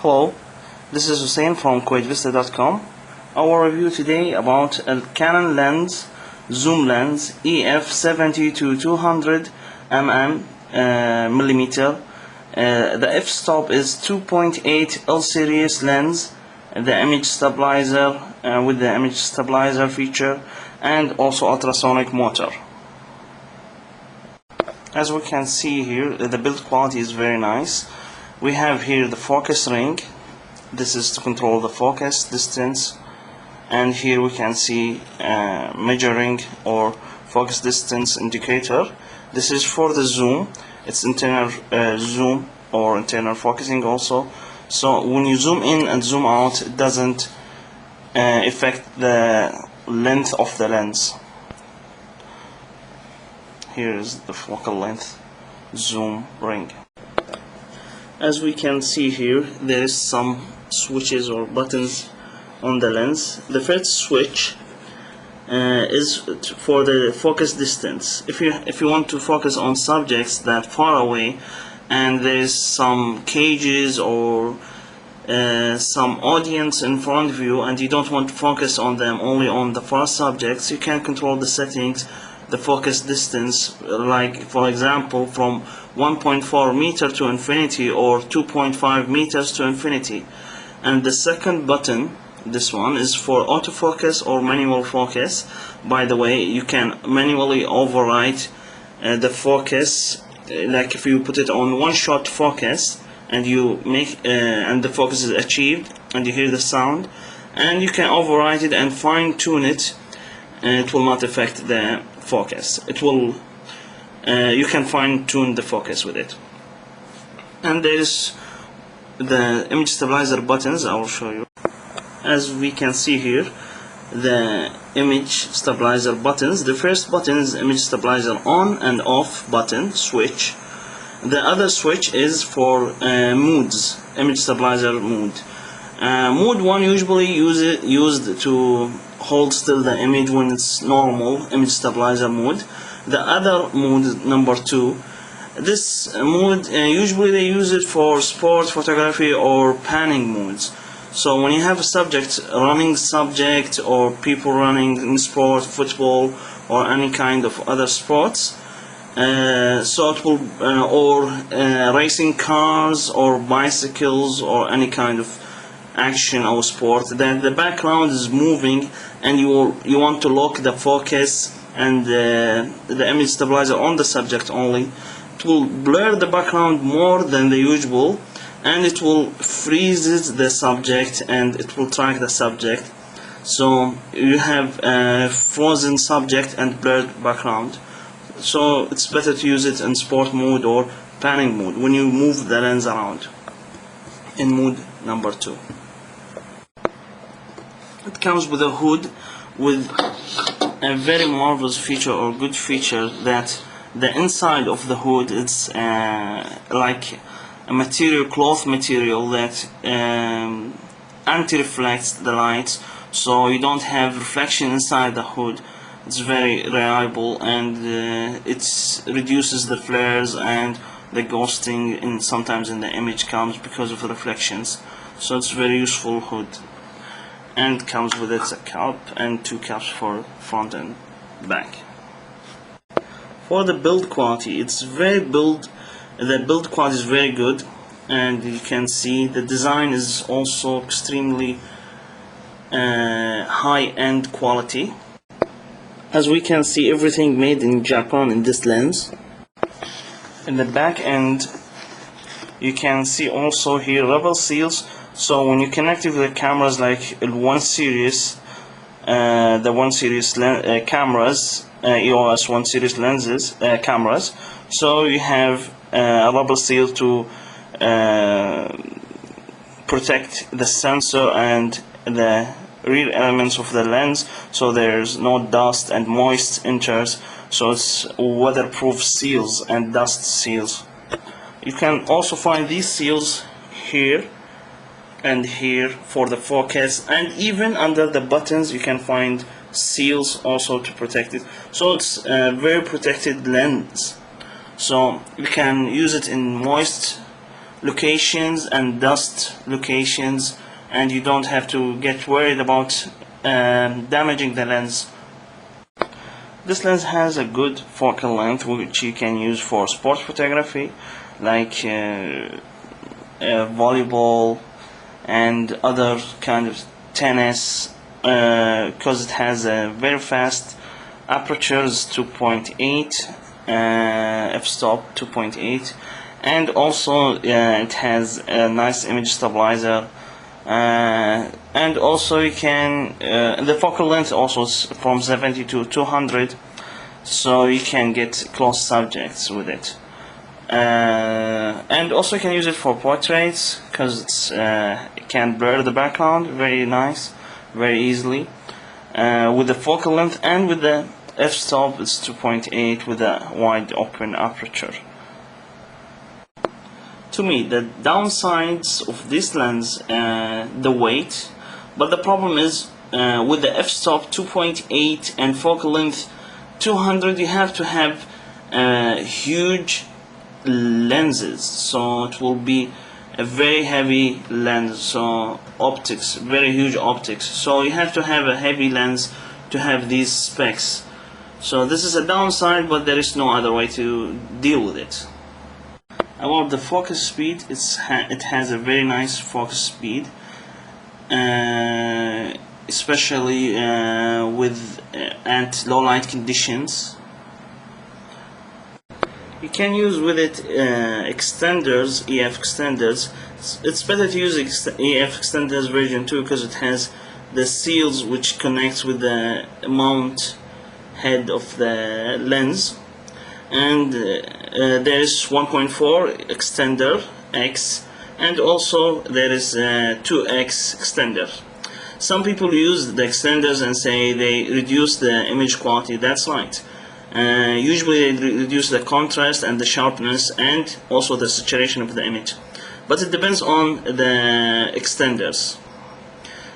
Hello, this is Hussein from QuaitVista.com. Our review today about a Canon lens, zoom lens EF70 to 200 millimeter. The f-stop is 2.8 L series lens, the image stabilizer with the image stabilizer feature, and also ultrasonic motor. As we can see here, the build quality is very nice. We have here the focus ring. This is to control the focus distance, and here we can see measuring or focus distance indicator. This is for the zoom. It's internal zoom or internal focusing also. So when you zoom in and zoom out, it doesn't affect the length of the lens. Here is the focal length zoom ring. As we can see here, there is some switches or buttons on the lens. The first switch is for the focus distance. If you want to focus on subjects that far away, and there is some cages or some audience in front of you, and you don't want to focus on them, only on the far subjects, you can control the settings, the focus distance, like for example from 1.4 meter to infinity or 2.5 meters to infinity. And the second button, this one, is for autofocus or manual focus. By the way, you can manually override the focus, like if you put it on one shot focus and you make and the focus is achieved and you hear the sound, and you can override it and fine tune it, and it will not affect the focus. It will you can fine tune the focus with it. And there is the image stabilizer buttons. I will show you. As we can see here, the image stabilizer buttons. The first button is image stabilizer on and off button switch. The other switch is for moods, image stabilizer mood. Mood 1 usually used to hold still the image when it's normal image stabilizer mode. The other mood, number 2, this mood usually they use it for sport photography or panning moods. So when you have a subject, running subject, or people running in sport, football, or any kind of other sports, so it will or racing cars or bicycles or any kind of action or sport, then the background is moving and you want to lock the focus and the image stabilizer on the subject only. It will blur the background more than the usual, and it will freeze the subject and it will track the subject. So you have a frozen subject and blurred background. So it's better to use it in sport mode or panning mode when you move the lens around, in mood number 2. It comes with a hood with a very marvelous feature or good feature, that the inside of the hood is like a material, cloth material that anti-reflects the light, so you don't have reflection inside the hood. It's very reliable, and it reduces the flares and the ghosting sometimes in the image comes because of the reflections. So it's a very useful hood, and comes with its cap and 2 caps for front and back. For the build quality, the build quality is very good, and you can see the design is also extremely high-end quality. As we can see, everything made in Japan in this lens. In the back end, you can see also here rubber seals. So when you connect it with the cameras like the 1 series cameras, EOS 1 series lenses cameras, so you have a rubber seal to protect the sensor and the real elements of the lens, so there's no dust and moist enters. So it's weatherproof seals and dust seals. You can also find these seals here and here for the focus, and even under the buttons you can find seals also to protect it. So it's a very protected lens, so you can use it in moist locations and dust locations, and you don't have to get worried about damaging the lens. This lens has a good focal length which you can use for sport photography, like volleyball and other kind of tennis, because it has a very fast aperture, 2.8 f-stop 2.8, and also it has a nice image stabilizer, and also you can the focal length also is from 70 to 200, so you can get close subjects with it. And also you can use it for portraits, because it can blur the background very nice, very easily, with the focal length, and with the f-stop it's 2.8 with a wide open aperture. To me, the downsides of this lens, the weight, but the problem is with the f-stop 2.8 and focal length 200, you have to have huge lenses, so it will be a very heavy lens, so optics, very huge optics, so you have to have a heavy lens to have these specs. So this is a downside, but there is no other way to deal with it. About the focus speed, it has a very nice focus speed, especially with at low light conditions. You can use with it extenders, EF extenders. It's better to use EF extenders version 2 because it has the seals which connects with the mount head of the lens, and there is 1.4 extender X, and also there is 2X extender. Some people use the extenders and say they reduce the image quality. That's right. Usually they reduce the contrast and the sharpness and also the saturation of the image, but it depends on the extenders.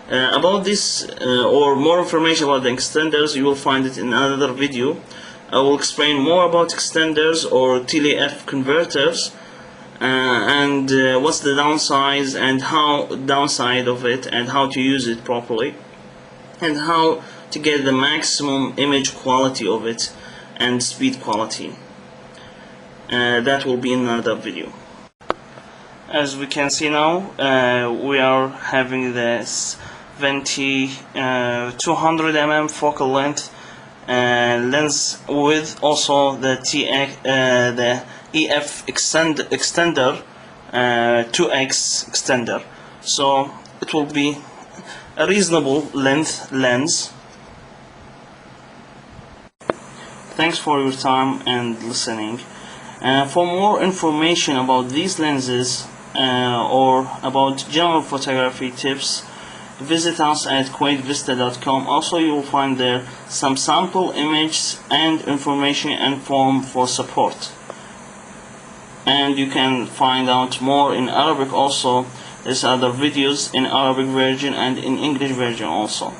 About this or more information about the extenders, you will find it in another video. I will explain more about extenders or TLF converters, and what's the downside and downside of it, and how to use it properly, and how to get the maximum image quality of it and speed quality. That will be in another video. As we can see now, we are having this 200 mm focal length lens with also the EF extender, 2X extender, so it will be a reasonable length lens. Thanks for your time and listening. For more information about these lenses or about general photography tips, visit us at kuwaitvista.com. Also, you will find there some sample images and information and form for support. And you can find out more in Arabic also. There's other videos in Arabic version and in English version also.